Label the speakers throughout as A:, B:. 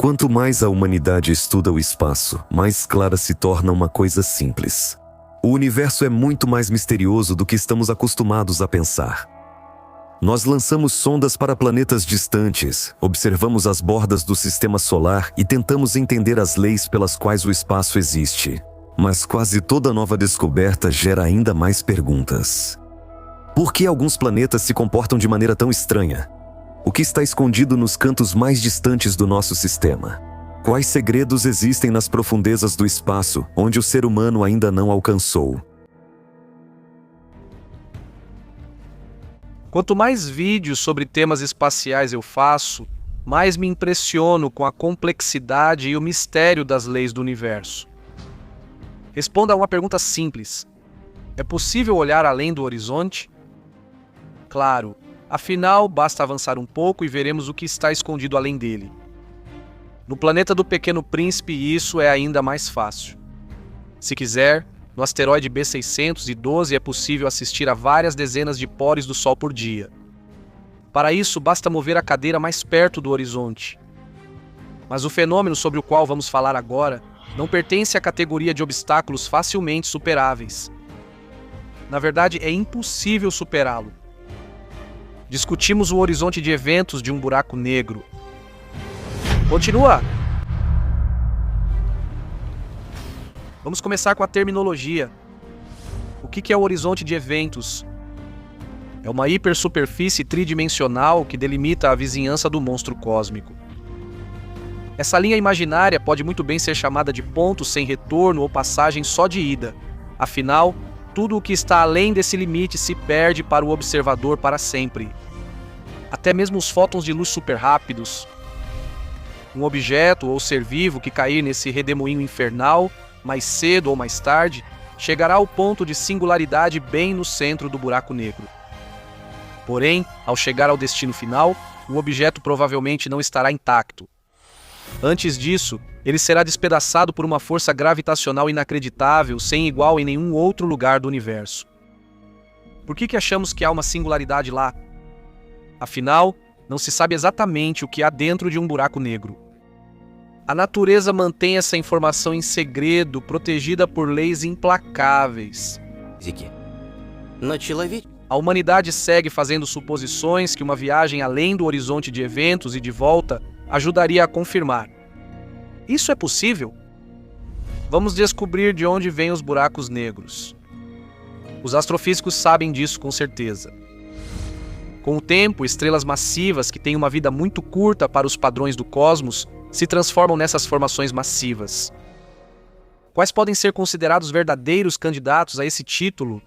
A: Quanto mais a humanidade estuda o espaço, mais clara se torna uma coisa simples. O universo é muito mais misterioso do que estamos acostumados a pensar. Nós lançamos sondas para planetas distantes, observamos as bordas do sistema solar e tentamos entender as leis pelas quais o espaço existe. Mas quase toda nova descoberta gera ainda mais perguntas. Por que alguns planetas se comportam de maneira tão estranha? O que está escondido nos cantos mais distantes do nosso sistema? Quais segredos existem nas profundezas do espaço, onde o ser humano ainda não alcançou?
B: Quanto mais vídeos sobre temas espaciais eu faço, mais me impressiono com a complexidade e o mistério das leis do universo. Responda a uma pergunta simples: é possível olhar além do horizonte? Claro, afinal, basta avançar um pouco e veremos o que está escondido além dele. No planeta do Pequeno Príncipe, isso é ainda mais fácil. Se quiser, no asteroide B612 é possível assistir a várias dezenas de poros do Sol por dia. Para isso, basta mover a cadeira mais perto do horizonte. Mas o fenômeno sobre o qual vamos falar agora não pertence à categoria de obstáculos facilmente superáveis. Na verdade, é impossível superá-lo. Discutimos o horizonte de eventos de um buraco negro. Continua! Vamos começar com a terminologia. O que é o horizonte de eventos? É uma hipersuperfície tridimensional que delimita a vizinhança do monstro cósmico. Essa linha imaginária pode muito bem ser chamada de ponto sem retorno ou passagem só de ida. Afinal, tudo o que está além desse limite se perde para o observador para sempre. Até mesmo os fótons de luz superrápidos. Um objeto ou ser vivo que cair nesse redemoinho infernal, mais cedo ou mais tarde, chegará ao ponto de singularidade bem no centro do buraco negro. Porém, ao chegar ao destino final, o objeto provavelmente não estará intacto. Antes disso, ele será despedaçado por uma força gravitacional inacreditável, sem igual em nenhum outro lugar do universo. Por que achamos que há uma singularidade lá? Afinal, não se sabe exatamente o que há dentro de um buraco negro. A natureza mantém essa informação em segredo, protegida por leis implacáveis. A humanidade segue fazendo suposições que uma viagem além do horizonte de eventos e de volta ajudaria a confirmar. Isso é possível? Vamos descobrir de onde vêm os buracos negros. Os astrofísicos sabem disso com certeza. Com o tempo, estrelas massivas que têm uma vida muito curta para os padrões do cosmos se transformam nessas formações massivas. Quais podem ser considerados verdadeiros candidatos a esse título?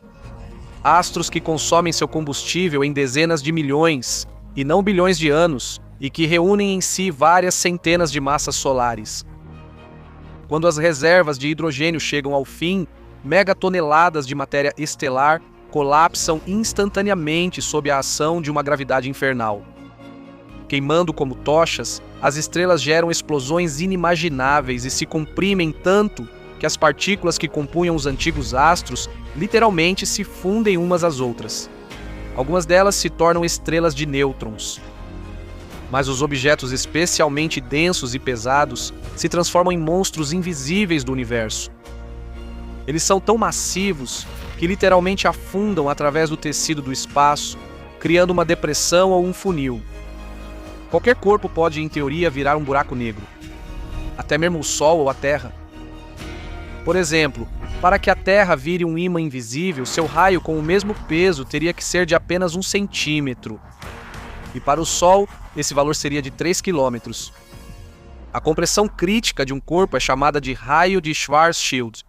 B: Astros que consomem seu combustível em dezenas de milhões, e não bilhões de anos, e que reúnem em si várias centenas de massas solares. Quando as reservas de hidrogênio chegam ao fim, megatoneladas de matéria estelar colapsam instantaneamente sob a ação de uma gravidade infernal. Queimando como tochas, as estrelas geram explosões inimagináveis e se comprimem tanto que as partículas que compunham os antigos astros literalmente se fundem umas às outras. Algumas delas se tornam estrelas de nêutrons. Mas os objetos especialmente densos e pesados se transformam em monstros invisíveis do universo. Eles são tão massivos que literalmente afundam através do tecido do espaço, criando uma depressão ou um funil. Qualquer corpo pode, em teoria, virar um buraco negro. Até mesmo o Sol ou a Terra. Por exemplo, para que a Terra vire um ímã invisível, seu raio com o mesmo peso teria que ser de apenas 1 centímetro. E para o Sol, esse valor seria de 3 quilômetros. A compressão crítica de um corpo é chamada de raio de Schwarzschild.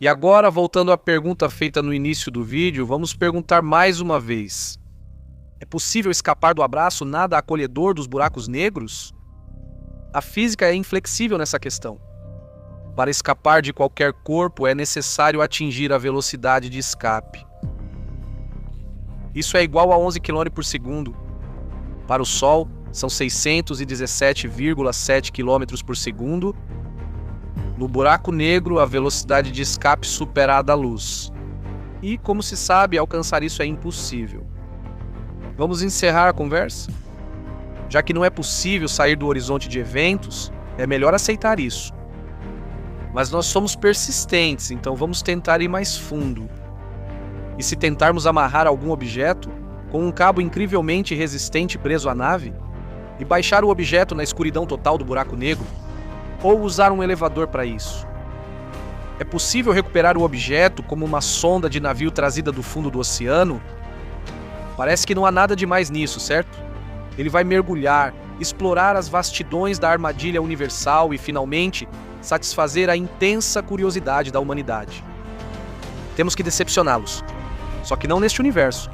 B: E agora, voltando à pergunta feita no início do vídeo, vamos perguntar mais uma vez. É possível escapar do abraço nada acolhedor dos buracos negros? A física é inflexível nessa questão. Para escapar de qualquer corpo é necessário atingir a velocidade de escape. Isso é igual a 11 km por segundo. Para o Sol, são 617,7 km por segundo. No buraco negro, a velocidade de escape supera a da luz. E, como se sabe, alcançar isso é impossível. Vamos encerrar a conversa? Já que não é possível sair do horizonte de eventos, é melhor aceitar isso. Mas nós somos persistentes, então vamos tentar ir mais fundo. E se tentarmos amarrar algum objeto com um cabo incrivelmente resistente preso à nave e baixar o objeto na escuridão total do buraco negro, ou usar um elevador para isso? É possível recuperar o objeto como uma sonda de navio trazida do fundo do oceano? Parece que não há nada demais nisso, certo? Ele vai mergulhar, explorar as vastidões da armadilha universal e, finalmente, satisfazer a intensa curiosidade da humanidade. Temos que decepcioná-los. Só que não neste universo.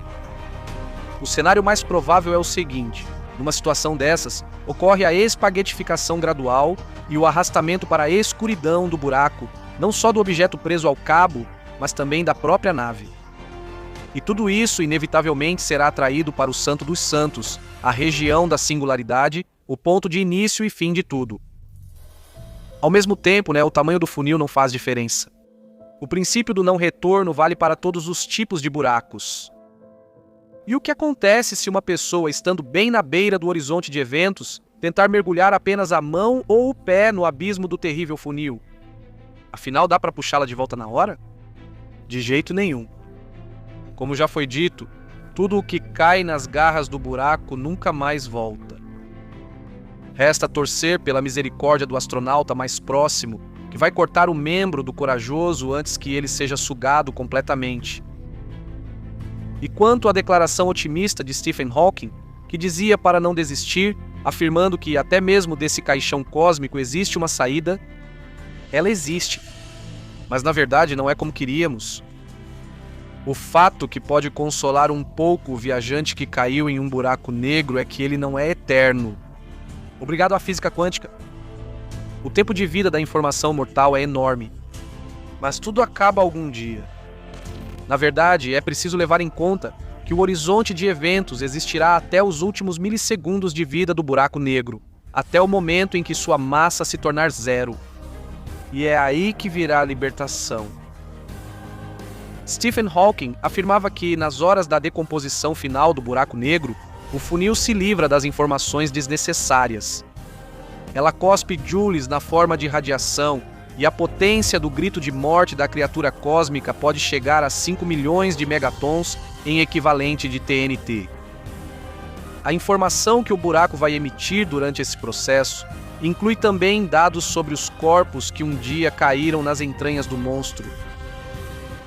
B: O cenário mais provável é o seguinte: numa situação dessas, ocorre a espaguetificação gradual e o arrastamento para a escuridão do buraco, não só do objeto preso ao cabo, mas também da própria nave. E tudo isso inevitavelmente será atraído para o Santo dos Santos, a região da singularidade, o ponto de início e fim de tudo. Ao mesmo tempo, o tamanho do funil não faz diferença. O princípio do não retorno vale para todos os tipos de buracos. E o que acontece se uma pessoa, estando bem na beira do horizonte de eventos, tentar mergulhar apenas a mão ou o pé no abismo do terrível funil? Afinal, dá para puxá-la de volta na hora? De jeito nenhum. Como já foi dito, tudo o que cai nas garras do buraco nunca mais volta. Resta torcer pela misericórdia do astronauta mais próximo, que vai cortar o membro do corajoso antes que ele seja sugado completamente. E quanto à declaração otimista de Stephen Hawking, que dizia para não desistir, afirmando que até mesmo desse caixão cósmico existe uma saída, ela existe. Mas na verdade não é como queríamos. O fato que pode consolar um pouco o viajante que caiu em um buraco negro é que ele não é eterno. Obrigado à física quântica. O tempo de vida da informação mortal é enorme. Mas tudo acaba algum dia. Na verdade, é preciso levar em conta que o horizonte de eventos existirá até os últimos milissegundos de vida do buraco negro, até o momento em que sua massa se tornar zero. E é aí que virá a libertação. Stephen Hawking afirmava que, nas horas da decomposição final do buraco negro, o funil se livra das informações desnecessárias. Ela cospe joules na forma de radiação, e a potência do grito de morte da criatura cósmica pode chegar a 5 milhões de megatons em equivalente de TNT. A informação que o buraco vai emitir durante esse processo inclui também dados sobre os corpos que um dia caíram nas entranhas do monstro.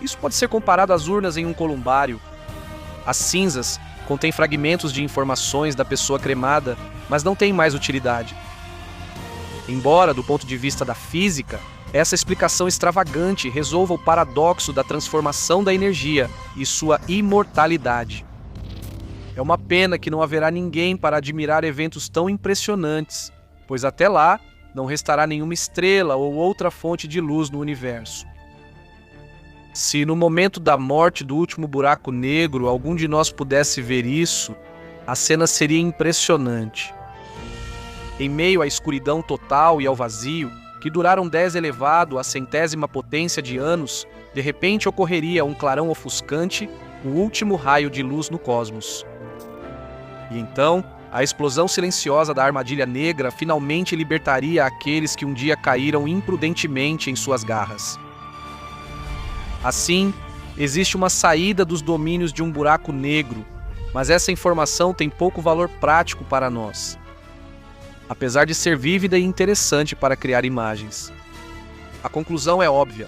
B: Isso pode ser comparado às urnas em um columbário. As cinzas contêm fragmentos de informações da pessoa cremada, mas não têm mais utilidade. Embora, do ponto de vista da física, essa explicação extravagante resolva o paradoxo da transformação da energia e sua imortalidade. É uma pena que não haverá ninguém para admirar eventos tão impressionantes, pois até lá não restará nenhuma estrela ou outra fonte de luz no universo. Se no momento da morte do último buraco negro algum de nós pudesse ver isso, a cena seria impressionante. Em meio à escuridão total e ao vazio, que duraram 10 elevado à centésima potência de anos, de repente ocorreria um clarão ofuscante, o último raio de luz no cosmos. E então, a explosão silenciosa da armadilha negra finalmente libertaria aqueles que um dia caíram imprudentemente em suas garras. Assim, existe uma saída dos domínios de um buraco negro, mas essa informação tem pouco valor prático para nós, apesar de ser vívida e interessante para criar imagens. A conclusão é óbvia.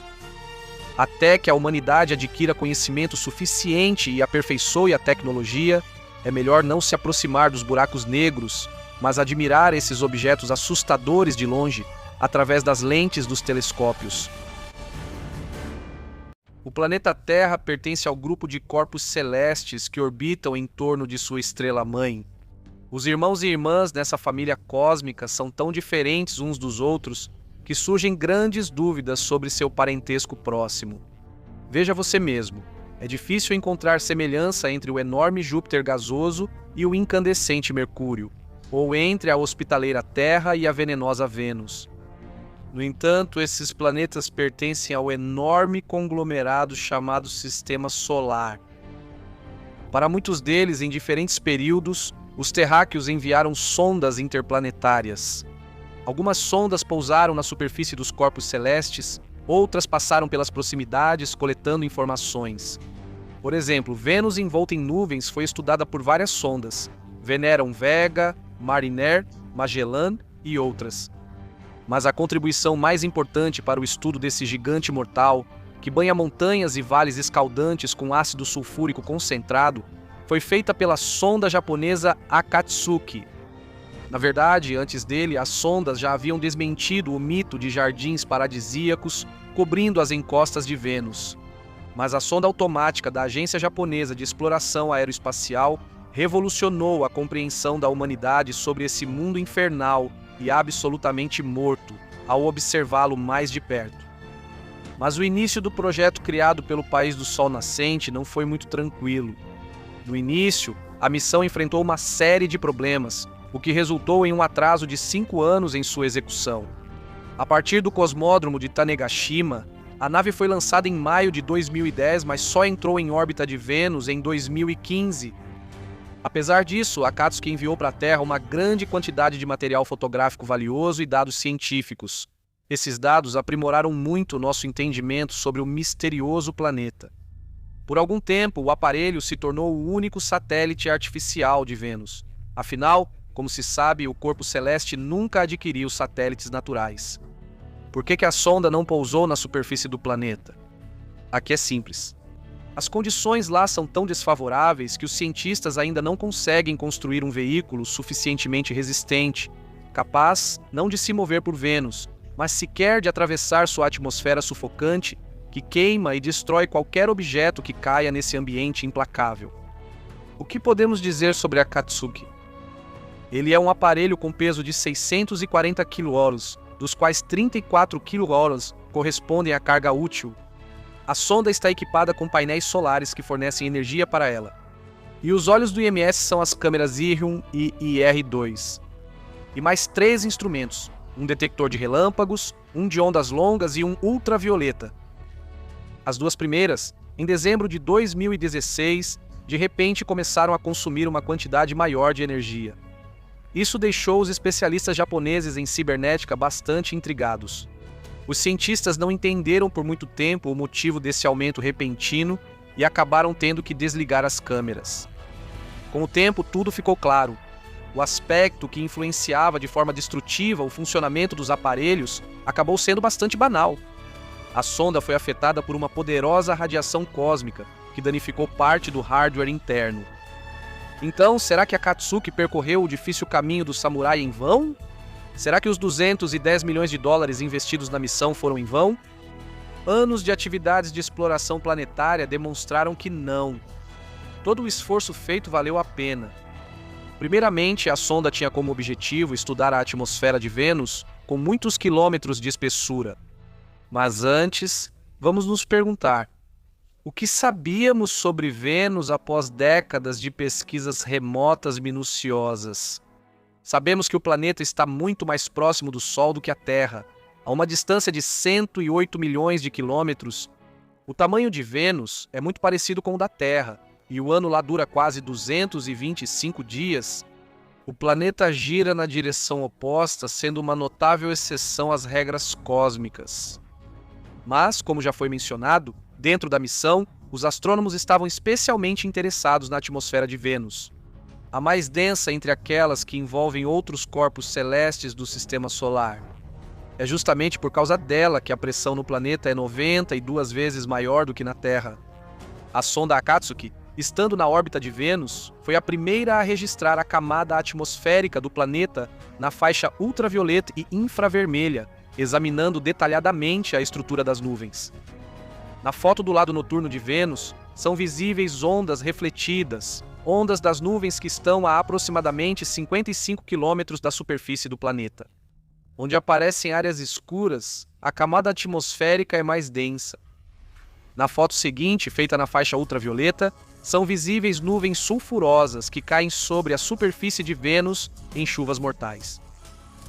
B: Até que a humanidade adquira conhecimento suficiente e aperfeiçoe a tecnologia, é melhor não se aproximar dos buracos negros, mas admirar esses objetos assustadores de longe, através das lentes dos telescópios. O planeta Terra pertence ao grupo de corpos celestes que orbitam em torno de sua estrela-mãe. Os irmãos e irmãs nessa família cósmica são tão diferentes uns dos outros que surgem grandes dúvidas sobre seu parentesco próximo. Veja você mesmo, é difícil encontrar semelhança entre o enorme Júpiter gasoso e o incandescente Mercúrio, ou entre a hospitaleira Terra e a venenosa Vênus. No entanto, esses planetas pertencem ao enorme conglomerado chamado Sistema Solar. Para muitos deles, em diferentes períodos, Os terráqueos enviaram sondas interplanetárias. Algumas sondas pousaram na superfície dos corpos celestes, outras passaram pelas proximidades coletando informações. Por exemplo, Vênus envolta em nuvens foi estudada por várias sondas: Veneram Vega, Mariner, Magellan e outras. Mas a contribuição mais importante para o estudo desse gigante mortal, que banha montanhas e vales escaldantes com ácido sulfúrico concentrado, foi feita pela sonda japonesa Akatsuki. Na verdade, antes dele, as sondas já haviam desmentido o mito de jardins paradisíacos cobrindo as encostas de Vênus. Mas a sonda automática da Agência Japonesa de Exploração Aeroespacial revolucionou a compreensão da humanidade sobre esse mundo infernal e absolutamente morto ao observá-lo mais de perto. Mas o início do projeto criado pelo País do Sol Nascente não foi muito tranquilo. No início, a missão enfrentou uma série de problemas, o que resultou em um atraso de 5 anos em sua execução. A partir do cosmódromo de Tanegashima, a nave foi lançada em maio de 2010, mas só entrou em órbita de Vênus em 2015. Apesar disso, a Akatsuki enviou para a Terra uma grande quantidade de material fotográfico valioso e dados científicos. Esses dados aprimoraram muito nosso entendimento sobre o misterioso planeta. Por algum tempo, o aparelho se tornou o único satélite artificial de Vênus. Afinal, como se sabe, o corpo celeste nunca adquiriu satélites naturais. Por que a sonda não pousou na superfície do planeta? Aqui é simples. As condições lá são tão desfavoráveis que os cientistas ainda não conseguem construir um veículo suficientemente resistente, capaz não de se mover por Vênus, mas sequer de atravessar sua atmosfera sufocante, que queima e destrói qualquer objeto que caia nesse ambiente implacável. O que podemos dizer sobre a Akatsuki? Ele é um aparelho com peso de 640 kg, dos quais 34 kg correspondem à carga útil. A sonda está equipada com painéis solares que fornecem energia para ela. E os olhos do IMS são as câmeras IR-1 e IR-2. E mais 3 instrumentos: um detector de relâmpagos, um de ondas longas e um ultravioleta. As duas primeiras, em dezembro de 2016, de repente começaram a consumir uma quantidade maior de energia. Isso deixou os especialistas japoneses em cibernética bastante intrigados. Os cientistas não entenderam por muito tempo o motivo desse aumento repentino e acabaram tendo que desligar as câmeras. Com o tempo, tudo ficou claro. O aspecto que influenciava de forma destrutiva o funcionamento dos aparelhos acabou sendo bastante banal. A sonda foi afetada por uma poderosa radiação cósmica que danificou parte do hardware interno. Então, será que a Akatsuki percorreu o difícil caminho do samurai em vão? Será que os 210 milhões de dólares investidos na missão foram em vão? Anos de atividades de exploração planetária demonstraram que não. Todo o esforço feito valeu a pena. Primeiramente, a sonda tinha como objetivo estudar a atmosfera de Vênus com muitos quilômetros de espessura. Mas antes, vamos nos perguntar: o que sabíamos sobre Vênus após décadas de pesquisas remotas minuciosas? Sabemos que o planeta está muito mais próximo do Sol do que a Terra, a uma distância de 108 milhões de quilômetros. O tamanho de Vênus é muito parecido com o da Terra, e o ano lá dura quase 225 dias. O planeta gira na direção oposta, sendo uma notável exceção às regras cósmicas. Mas, como já foi mencionado, dentro da missão, os astrônomos estavam especialmente interessados na atmosfera de Vênus, a mais densa entre aquelas que envolvem outros corpos celestes do Sistema Solar. É justamente por causa dela que a pressão no planeta é 92 vezes maior do que na Terra. A sonda Akatsuki, estando na órbita de Vênus, foi a primeira a registrar a camada atmosférica do planeta na faixa ultravioleta e infravermelha, examinando detalhadamente a estrutura das nuvens. Na foto do lado noturno de Vênus, são visíveis ondas refletidas, ondas das nuvens que estão a aproximadamente 55 quilômetros da superfície do planeta. Onde aparecem áreas escuras, a camada atmosférica é mais densa. Na foto seguinte, feita na faixa ultravioleta, são visíveis nuvens sulfurosas que caem sobre a superfície de Vênus em chuvas mortais.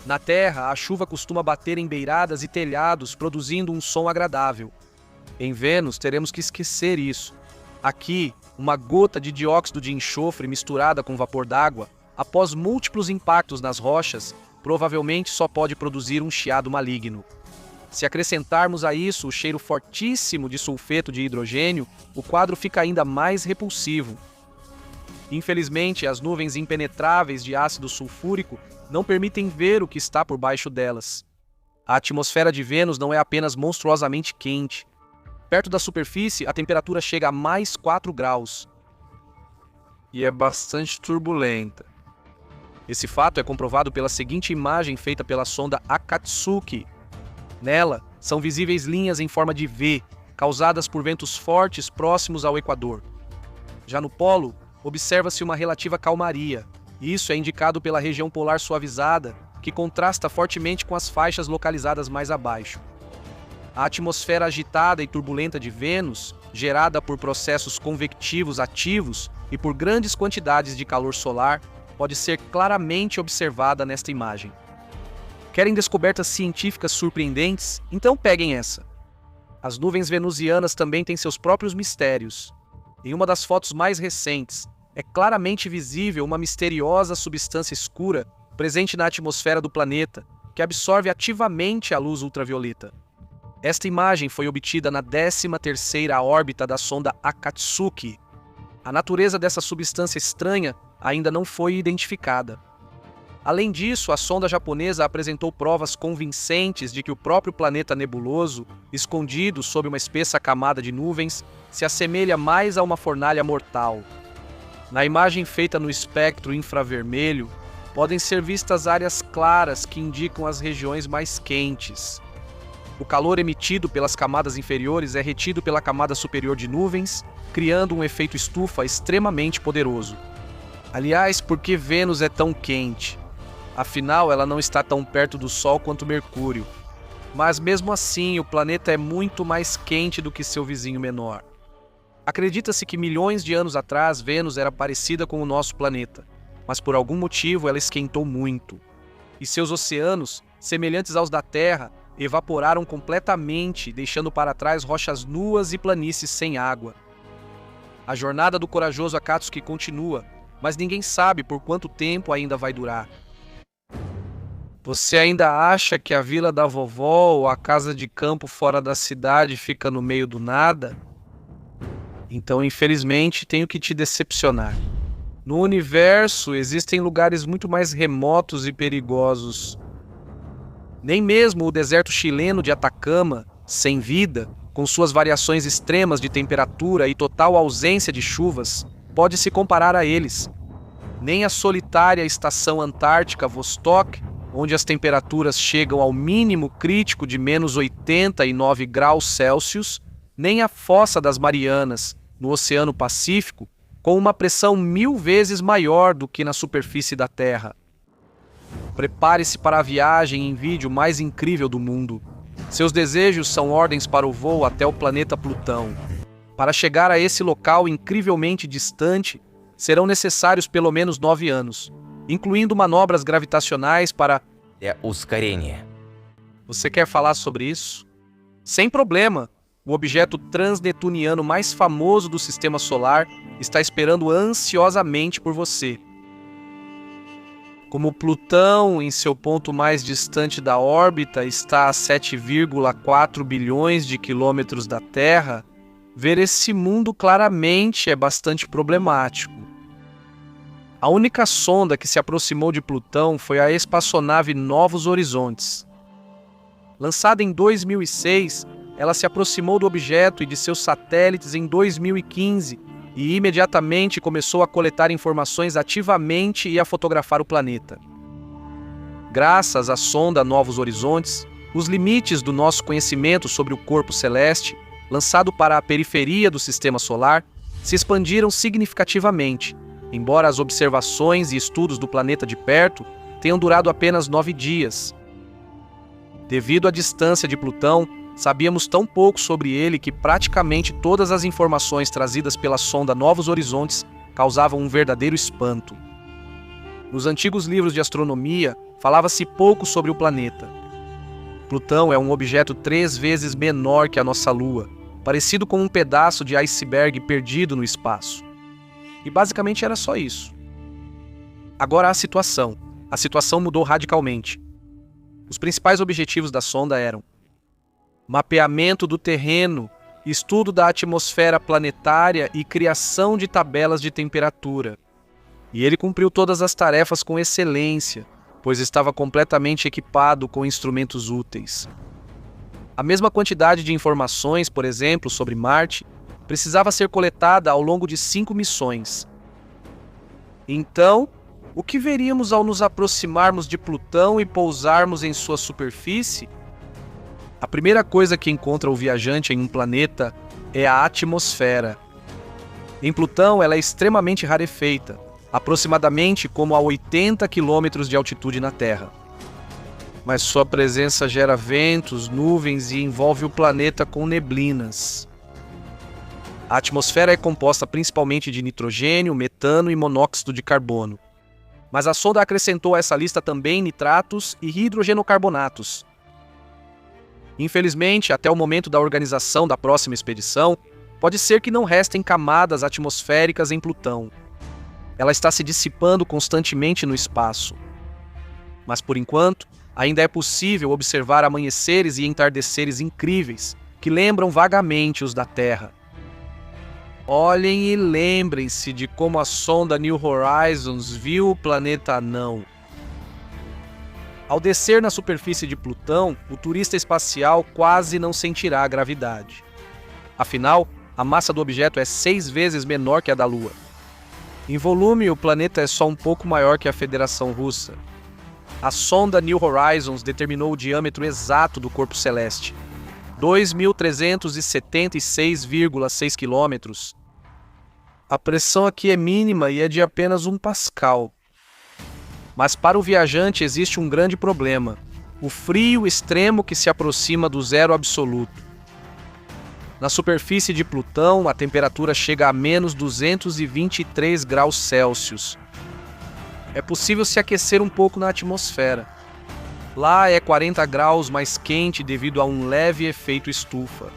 B: Na Terra, a chuva costuma bater em beiradas e telhados, produzindo um som agradável. Em Vênus, teremos que esquecer isso. Aqui, uma gota de dióxido de enxofre misturada com vapor d'água após múltiplos impactos nas rochas, provavelmente só pode produzir um chiado maligno. Se acrescentarmos a isso o cheiro fortíssimo de sulfeto de hidrogênio, o quadro fica ainda mais repulsivo. Infelizmente, as nuvens impenetráveis de ácido sulfúrico não permitem ver o que está por baixo delas. A atmosfera de Vênus não é apenas monstruosamente quente. Perto da superfície, a temperatura chega a mais 4 graus. E é bastante turbulenta. Esse fato é comprovado pela seguinte imagem feita pela sonda Akatsuki. Nela, são visíveis linhas em forma de V, causadas por ventos fortes próximos ao Equador. Já no polo, observa-se uma relativa calmaria. Isso é indicado pela região polar suavizada, que contrasta fortemente com as faixas localizadas mais abaixo. A atmosfera agitada e turbulenta de Vênus, gerada por processos convectivos ativos e por grandes quantidades de calor solar, pode ser claramente observada nesta imagem. Querem descobertas científicas surpreendentes? Então peguem essa. As nuvens venusianas também têm seus próprios mistérios. Em uma das fotos mais recentes, é claramente visível uma misteriosa substância escura presente na atmosfera do planeta, que absorve ativamente a luz ultravioleta. Esta imagem foi obtida na 13ª órbita da sonda Akatsuki. A natureza dessa substância estranha ainda não foi identificada. Além disso, a sonda japonesa apresentou provas convincentes de que o próprio planeta nebuloso, escondido sob uma espessa camada de nuvens, se assemelha mais a uma fornalha mortal. Na imagem feita no espectro infravermelho, podem ser vistas áreas claras que indicam as regiões mais quentes. O calor emitido pelas camadas inferiores é retido pela camada superior de nuvens, criando um efeito estufa extremamente poderoso. Aliás, por que Vênus é tão quente? Afinal, ela não está tão perto do Sol quanto Mercúrio. Mas mesmo assim, o planeta é muito mais quente do que seu vizinho menor. Acredita-se que milhões de anos atrás, Vênus era parecida com o nosso planeta, mas por algum motivo ela esquentou muito. E seus oceanos, semelhantes aos da Terra, evaporaram completamente, deixando para trás rochas nuas e planícies sem água. A jornada do corajoso Akatsuki continua, mas ninguém sabe por quanto tempo ainda vai durar. Você ainda acha que a vila da vovó ou a casa de campo fora da cidade fica no meio do nada? Então, infelizmente, tenho que te decepcionar. No universo, existem lugares muito mais remotos e perigosos. Nem mesmo o deserto chileno de Atacama, sem vida, com suas variações extremas de temperatura e total ausência de chuvas, pode se comparar a eles. Nem a solitária estação antártica Vostok, onde as temperaturas chegam ao mínimo crítico de menos 89 graus Celsius, nem a Fossa das Marianas, no Oceano Pacífico, com uma pressão 1000 vezes maior do que na superfície da Terra. Prepare-se para a viagem em vídeo mais incrível do mundo. Seus desejos são ordens para o voo até o planeta Plutão. Para chegar a esse local incrivelmente distante, serão necessários pelo menos 9 anos, incluindo manobras gravitacionais para...
C: ускорение.
B: Você quer falar sobre isso? Sem problema! O objeto transneptuniano mais famoso do Sistema Solar está esperando ansiosamente por você. Como Plutão, em seu ponto mais distante da órbita, está a 7,4 bilhões de quilômetros da Terra, ver esse mundo claramente é bastante problemático. A única sonda que se aproximou de Plutão foi a espaçonave Novos Horizontes. Lançada em 2006, ela se aproximou do objeto e de seus satélites em 2015 e imediatamente começou a coletar informações ativamente e a fotografar o planeta. Graças à sonda Novos Horizontes, os limites do nosso conhecimento sobre o corpo celeste, lançado para a periferia do Sistema Solar, se expandiram significativamente, embora as observações e estudos do planeta de perto tenham durado apenas 9 dias. Devido à distância de Plutão, sabíamos tão pouco sobre ele que praticamente todas as informações trazidas pela sonda Novos Horizontes causavam um verdadeiro espanto. Nos antigos livros de astronomia, falava-se pouco sobre o planeta. Plutão é um objeto 3 vezes menor que a nossa Lua, parecido com um pedaço de iceberg perdido no espaço. E basicamente era só isso. Agora a situação. A situação mudou radicalmente. Os principais objetivos da sonda eram mapeamento do terreno, estudo da atmosfera planetária e criação de tabelas de temperatura. E ele cumpriu todas as tarefas com excelência, pois estava completamente equipado com instrumentos úteis. A mesma quantidade de informações, por exemplo, sobre Marte, precisava ser coletada ao longo de 5 missões. Então, o que veríamos ao nos aproximarmos de Plutão e pousarmos em sua superfície? A primeira coisa que encontra o viajante em um planeta é a atmosfera. Em Plutão, ela é extremamente rarefeita, aproximadamente como a 80 quilômetros de altitude na Terra. Mas sua presença gera ventos, nuvens e envolve o planeta com neblinas. A atmosfera é composta principalmente de nitrogênio, metano e monóxido de carbono. Mas a sonda acrescentou a essa lista também nitratos e hidrogenocarbonatos. Infelizmente, até o momento da organização da próxima expedição, pode ser que não restem camadas atmosféricas em Plutão. Ela está se dissipando constantemente no espaço. Mas, por enquanto, ainda é possível observar amanheceres e entardeceres incríveis, que lembram vagamente os da Terra. Olhem e lembrem-se de como a sonda New Horizons viu o planeta anão. Ao descer na superfície de Plutão, o turista espacial quase não sentirá a gravidade. Afinal, a massa do objeto é 6 vezes menor que a da Lua. Em volume, o planeta é só um pouco maior que a Federação Russa. A sonda New Horizons determinou o diâmetro exato do corpo celeste, 2.376,6 quilômetros. A pressão aqui é mínima e é de apenas 1 pascal. Mas para o viajante existe um grande problema: o frio extremo que se aproxima do zero absoluto. Na superfície de Plutão, a temperatura chega a menos 223 graus Celsius. É possível se aquecer um pouco na atmosfera. Lá é 40 graus mais quente devido a um leve efeito estufa.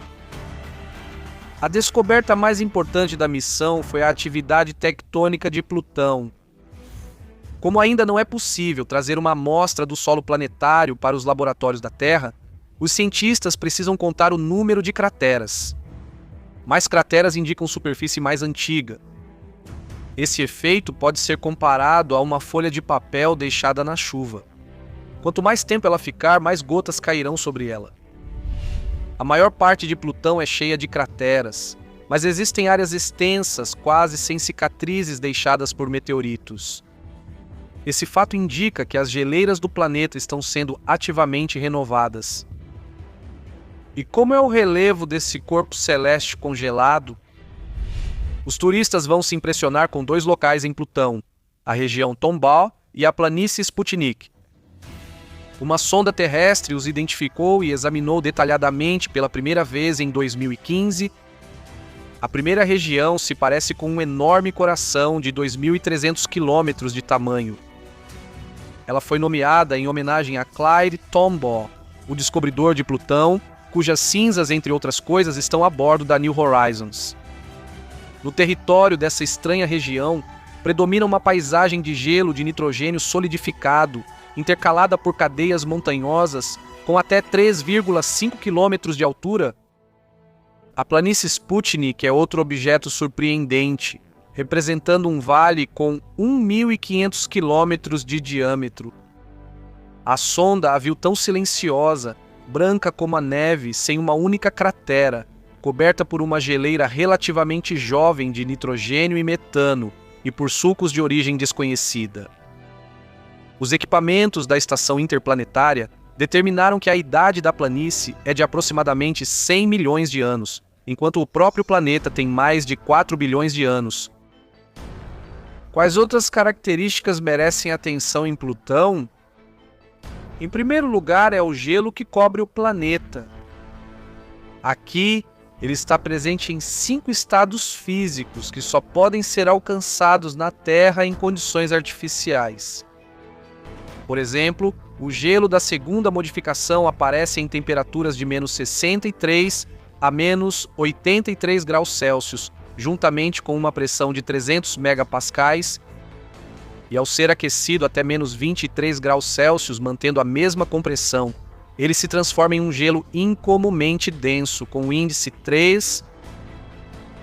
B: A descoberta mais importante da missão foi a atividade tectônica de Plutão. Como ainda não é possível trazer uma amostra do solo planetário para os laboratórios da Terra, os cientistas precisam contar o número de crateras. Mais crateras indicam superfície mais antiga. Esse efeito pode ser comparado a uma folha de papel deixada na chuva. Quanto mais tempo ela ficar, mais gotas cairão sobre ela. A maior parte de Plutão é cheia de crateras, mas existem áreas extensas, quase sem cicatrizes deixadas por meteoritos. Esse fato indica que as geleiras do planeta estão sendo ativamente renovadas. E como é o relevo desse corpo celeste congelado? Os turistas vão se impressionar com 2 locais em Plutão, a região Tomball e a planície Sputnik. Uma sonda terrestre os identificou e examinou detalhadamente pela primeira vez em 2015. A primeira região se parece com um enorme coração de 2.300 quilômetros de tamanho. Ela foi nomeada em homenagem a Clyde Tombaugh, o descobridor de Plutão, cujas cinzas, entre outras coisas, estão a bordo da New Horizons. No território dessa estranha região, predomina uma paisagem de gelo de nitrogênio solidificado, intercalada por cadeias montanhosas com até 3,5 quilômetros de altura. A planície Sputnik é outro objeto surpreendente, representando um vale com 1.500 quilômetros de diâmetro. A sonda a viu tão silenciosa, branca como a neve, sem uma única cratera, coberta por uma geleira relativamente jovem de nitrogênio e metano e por sulcos de origem desconhecida. Os equipamentos da estação interplanetária determinaram que a idade da planície é de aproximadamente 100 milhões de anos, enquanto o próprio planeta tem mais de 4 bilhões de anos. Quais outras características merecem atenção em Plutão? Em primeiro lugar, é o gelo que cobre o planeta. Aqui, ele está presente em 5 estados físicos que só podem ser alcançados na Terra em condições artificiais. Por exemplo, o gelo da segunda modificação aparece em temperaturas de menos 63 a menos 83 graus Celsius, juntamente com uma pressão de 300 megapascais, e ao ser aquecido até menos 23 graus Celsius, mantendo a mesma compressão, ele se transforma em um gelo incomumente denso, com o índice 3.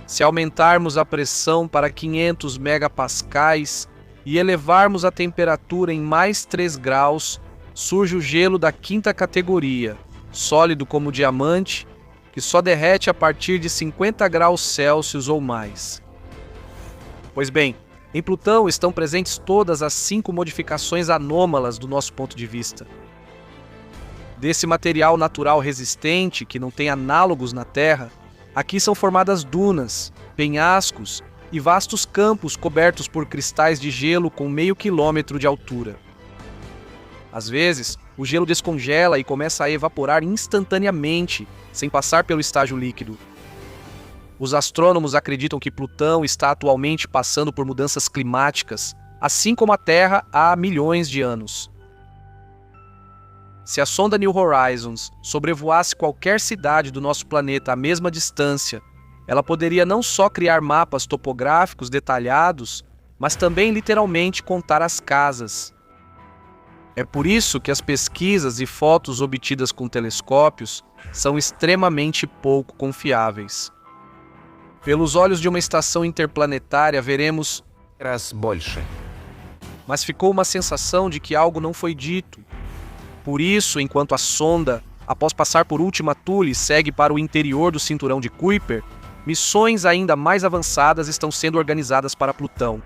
B: Se aumentarmos a pressão para 500 megapascais e elevarmos a temperatura em mais 3 graus, surge o gelo da quinta categoria, sólido como diamante, que só derrete a partir de 50 graus Celsius ou mais. Pois bem, em Plutão estão presentes todas as 5 modificações anômalas do nosso ponto de vista. Desse material natural resistente, que não tem análogos na Terra, aqui são formadas dunas, penhascos e vastos campos cobertos por cristais de gelo com meio quilômetro de altura. Às vezes, o gelo descongela e começa a evaporar instantaneamente, sem passar pelo estágio líquido. Os astrônomos acreditam que Plutão está atualmente passando por mudanças climáticas, assim como a Terra há milhões de anos. Se a sonda New Horizons sobrevoasse qualquer cidade do nosso planeta à mesma distância, ela poderia não só criar mapas topográficos detalhados, mas também literalmente contar as casas. É por isso que as pesquisas e fotos obtidas com telescópios são extremamente pouco confiáveis. Pelos olhos de uma estação interplanetária veremos
C: Раз больше.
B: mas ficou uma sensação de que algo não foi dito. Por isso, enquanto a sonda, após passar por Ultima Thule, segue para o interior do cinturão de Kuiper, missões ainda mais avançadas estão sendo organizadas para Plutão.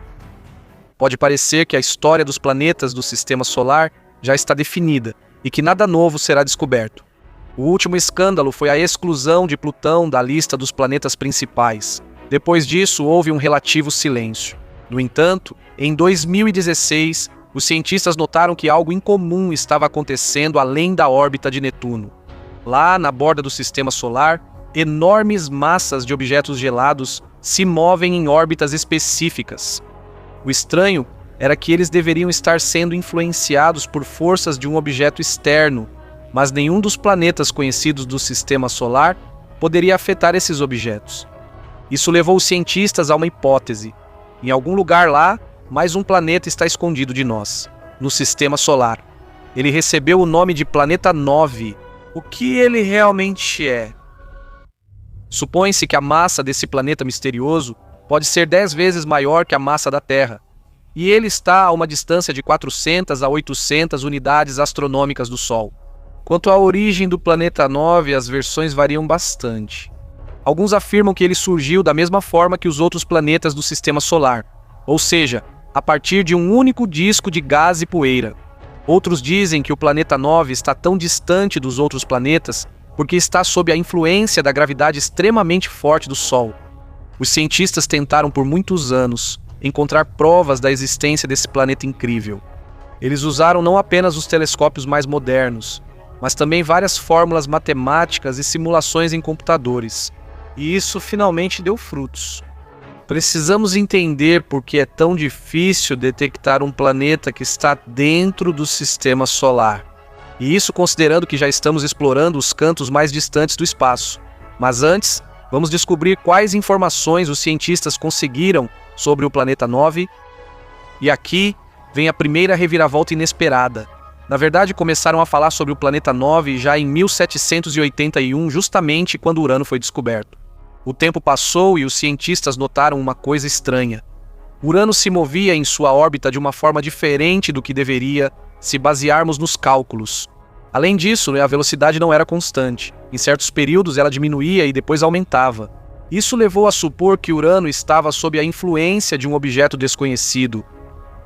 B: Pode parecer que a história dos planetas do Sistema Solar já está definida e que nada novo será descoberto. O último escândalo foi a exclusão de Plutão da lista dos planetas principais. Depois disso, houve um relativo silêncio. No entanto, em 2016, os cientistas notaram que algo incomum estava acontecendo além da órbita de Netuno. Lá, na borda do Sistema Solar, enormes massas de objetos gelados se movem em órbitas específicas. O estranho era que eles deveriam estar sendo influenciados por forças de um objeto externo, mas nenhum dos planetas conhecidos do Sistema Solar poderia afetar esses objetos. Isso levou os cientistas a uma hipótese. Em algum lugar lá, mais um planeta está escondido de nós, no Sistema Solar. Ele recebeu o nome de Planeta 9. O que ele realmente é? Supõe-se que a massa desse planeta misterioso pode ser 10 vezes maior que a massa da Terra, e ele está a uma distância de 400 a 800 unidades astronômicas do Sol. Quanto à origem do Planeta 9, as versões variam bastante. Alguns afirmam que ele surgiu da mesma forma que os outros planetas do Sistema Solar, ou seja, a partir de um único disco de gás e poeira. Outros dizem que o Planeta 9 está tão distante dos outros planetas porque está sob a influência da gravidade extremamente forte do Sol. Os cientistas tentaram por muitos anos encontrar provas da existência desse planeta incrível. Eles usaram não apenas os telescópios mais modernos, mas também várias fórmulas matemáticas e simulações em computadores. E isso finalmente deu frutos. Precisamos entender por que é tão difícil detectar um planeta que está dentro do Sistema Solar. E isso considerando que já estamos explorando os cantos mais distantes do espaço. Mas antes, vamos descobrir quais informações os cientistas conseguiram sobre o Planeta 9. E aqui vem a primeira reviravolta inesperada. Na verdade, começaram a falar sobre o Planeta 9 já em 1781, justamente quando Urano foi descoberto. O tempo passou e os cientistas notaram uma coisa estranha. Urano se movia em sua órbita de uma forma diferente do que deveria, se basearmos nos cálculos. Além disso, a velocidade não era constante. Em certos períodos ela diminuía e depois aumentava. Isso levou a supor que Urano estava sob a influência de um objeto desconhecido.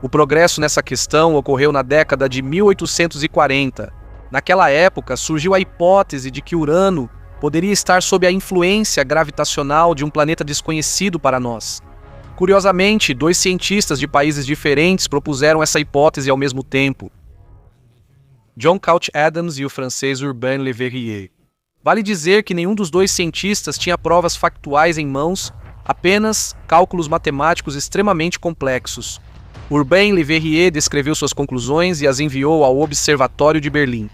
B: O progresso nessa questão ocorreu na década de 1840. Naquela época, surgiu a hipótese de que Urano poderia estar sob a influência gravitacional de um planeta desconhecido para nós. Curiosamente, 2 cientistas de países diferentes propuseram essa hipótese ao mesmo tempo: John Couch Adams e o francês Urbain Le Verrier. Vale dizer que nenhum dos 2 cientistas tinha provas factuais em mãos, apenas cálculos matemáticos extremamente complexos. Urbain Le Verrier descreveu suas conclusões e as enviou ao Observatório de Berlim.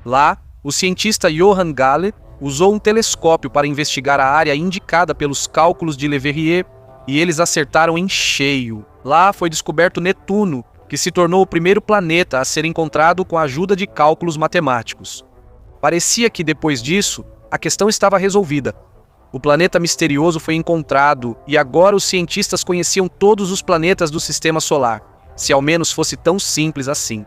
B: Lá, o cientista Johann Galle usou um telescópio para investigar a área indicada pelos cálculos de Le Verrier, e eles acertaram em cheio. Lá foi descoberto Netuno, que que se tornou o primeiro planeta a ser encontrado com a ajuda de cálculos matemáticos. Parecia que, depois disso, a questão estava resolvida. O planeta misterioso foi encontrado e agora os cientistas conheciam todos os planetas do Sistema Solar, se ao menos fosse tão simples assim.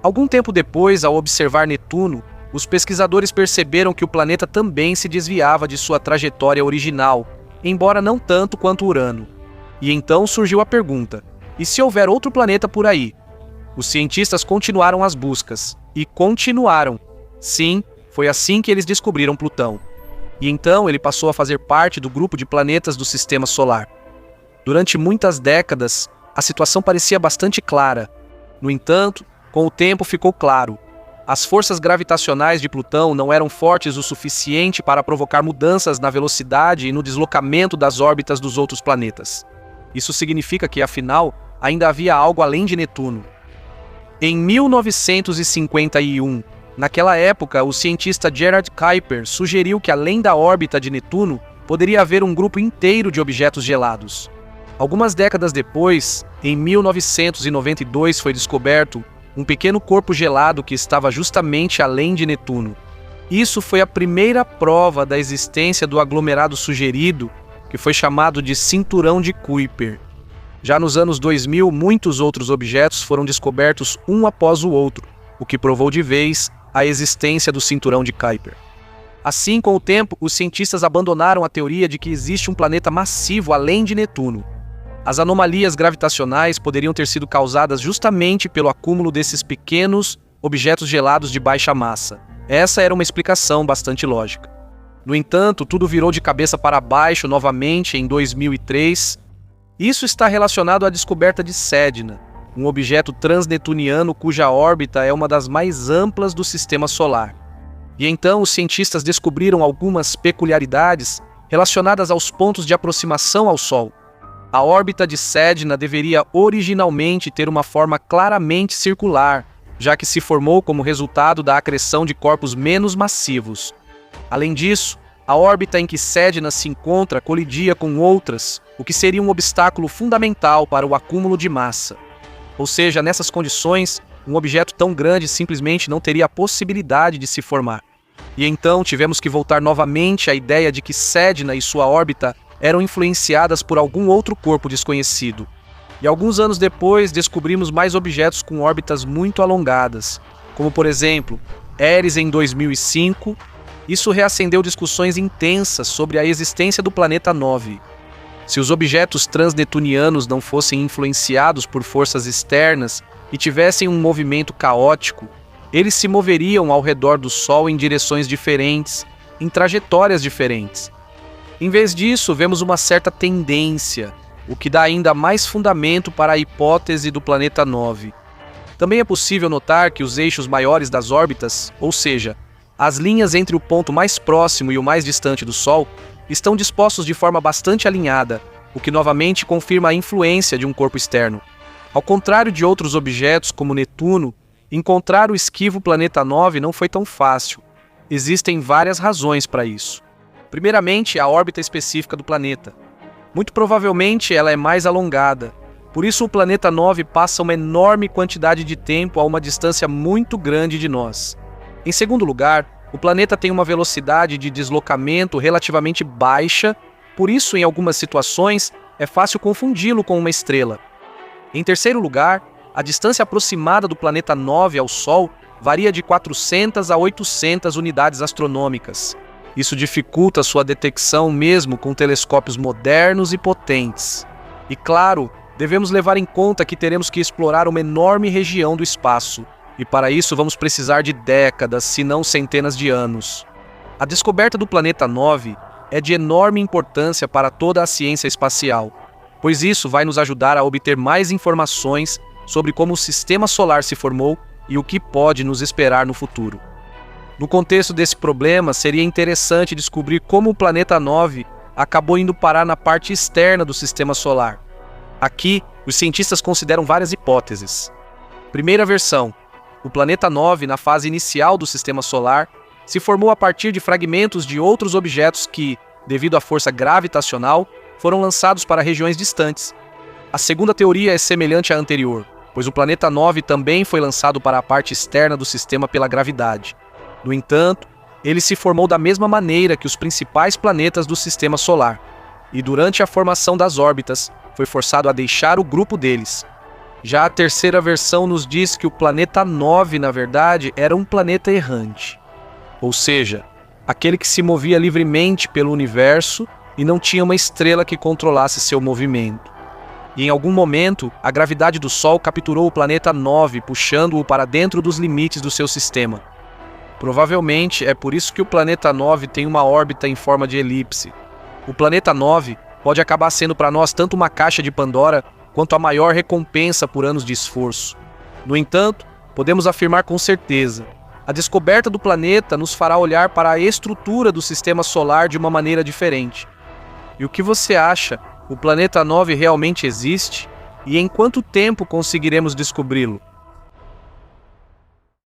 B: Algum tempo depois, ao observar Netuno, os pesquisadores perceberam que o planeta também se desviava de sua trajetória original, embora não tanto quanto Urano. E então surgiu a pergunta: e se houver outro planeta por aí? Os cientistas continuaram as buscas. E continuaram. Sim, foi assim que eles descobriram Plutão. E então ele passou a fazer parte do grupo de planetas do Sistema Solar. Durante muitas décadas, a situação parecia bastante clara. No entanto, com o tempo ficou claro. As forças gravitacionais de Plutão não eram fortes o suficiente para provocar mudanças na velocidade e no deslocamento das órbitas dos outros planetas. Isso significa que, afinal, ainda havia algo além de Netuno. Em 1951, naquela época, o cientista Gerard Kuiper sugeriu que, além da órbita de Netuno, poderia haver um grupo inteiro de objetos gelados. Algumas décadas depois, em 1992, foi descoberto um pequeno corpo gelado que estava justamente além de Netuno. Isso foi a primeira prova da existência do aglomerado sugerido, que foi chamado de Cinturão de Kuiper. Já nos anos 2000, muitos outros objetos foram descobertos um após o outro, o que provou de vez a existência do Cinturão de Kuiper. Assim, com o tempo, os cientistas abandonaram a teoria de que existe um planeta massivo além de Netuno. As anomalias gravitacionais poderiam ter sido causadas justamente pelo acúmulo desses pequenos objetos gelados de baixa massa. Essa era uma explicação bastante lógica. No entanto, tudo virou de cabeça para baixo novamente em 2003. Isso está relacionado à descoberta de Sedna, um objeto transnetuniano cuja órbita é uma das mais amplas do Sistema Solar. E então os cientistas descobriram algumas peculiaridades relacionadas aos pontos de aproximação ao Sol. A órbita de Sedna deveria originalmente ter uma forma claramente circular, já que se formou como resultado da acreção de corpos menos massivos. Além disso, a órbita em que Sedna se encontra colidia com outras, o que seria um obstáculo fundamental para o acúmulo de massa. Ou seja, nessas condições, um objeto tão grande simplesmente não teria a possibilidade de se formar. E então tivemos que voltar novamente à ideia de que Sedna e sua órbita eram influenciadas por algum outro corpo desconhecido. E alguns anos depois descobrimos mais objetos com órbitas muito alongadas, como por exemplo, Eris em 2005. Isso reacendeu discussões intensas sobre a existência do planeta 9. Se os objetos transnetunianos não fossem influenciados por forças externas e tivessem um movimento caótico, eles se moveriam ao redor do Sol em direções diferentes, em trajetórias diferentes. Em vez disso, vemos uma certa tendência, o que dá ainda mais fundamento para a hipótese do planeta 9. Também é possível notar que os eixos maiores das órbitas, ou seja, as linhas entre o ponto mais próximo e o mais distante do Sol, estão dispostos de forma bastante alinhada, o que novamente confirma a influência de um corpo externo. Ao contrário de outros objetos como Netuno, encontrar o esquivo planeta 9 não foi tão fácil. Existem várias razões para isso. Primeiramente, a órbita específica do planeta. Muito provavelmente ela é mais alongada. Por isso o planeta 9 passa uma enorme quantidade de tempo a uma distância muito grande de nós. Em segundo lugar, o planeta tem uma velocidade de deslocamento relativamente baixa, por isso em algumas situações é fácil confundi-lo com uma estrela. Em terceiro lugar, a distância aproximada do planeta 9 ao Sol varia de 400 a 800 unidades astronômicas. Isso dificulta sua detecção mesmo com telescópios modernos e potentes. E claro, devemos levar em conta que teremos que explorar uma enorme região do espaço, e para isso vamos precisar de décadas, se não centenas de anos. A descoberta do planeta 9 é de enorme importância para toda a ciência espacial, pois isso vai nos ajudar a obter mais informações sobre como o Sistema Solar se formou e o que pode nos esperar no futuro. No contexto desse problema, seria interessante descobrir como o planeta 9 acabou indo parar na parte externa do Sistema Solar. Aqui, os cientistas consideram várias hipóteses. Primeira versão: o planeta 9, na fase inicial do Sistema Solar, se formou a partir de fragmentos de outros objetos que, devido à força gravitacional, foram lançados para regiões distantes. A segunda teoria é semelhante à anterior. pois o planeta 9 também foi lançado para a parte externa do sistema pela gravidade. No entanto, ele se formou da mesma maneira que os principais planetas do sistema solar, e durante a formação das órbitas, foi forçado a deixar o grupo deles. Já a terceira versão nos diz que o planeta 9, na verdade, era um planeta errante. Ou seja, aquele que se movia livremente pelo universo e não tinha uma estrela que controlasse seu movimento. E em algum momento, a gravidade do Sol capturou o planeta 9, puxando-o para dentro dos limites do seu sistema. Provavelmente é por isso que o planeta 9 tem uma órbita em forma de elipse. O planeta 9 pode acabar sendo para nós tanto uma caixa de Pandora quanto a maior recompensa por anos de esforço. No entanto, podemos afirmar com certeza: a descoberta do planeta nos fará olhar para a estrutura do sistema solar de uma maneira diferente. E o que você acha? O planeta 9 realmente existe? E em quanto tempo conseguiremos descobri-lo?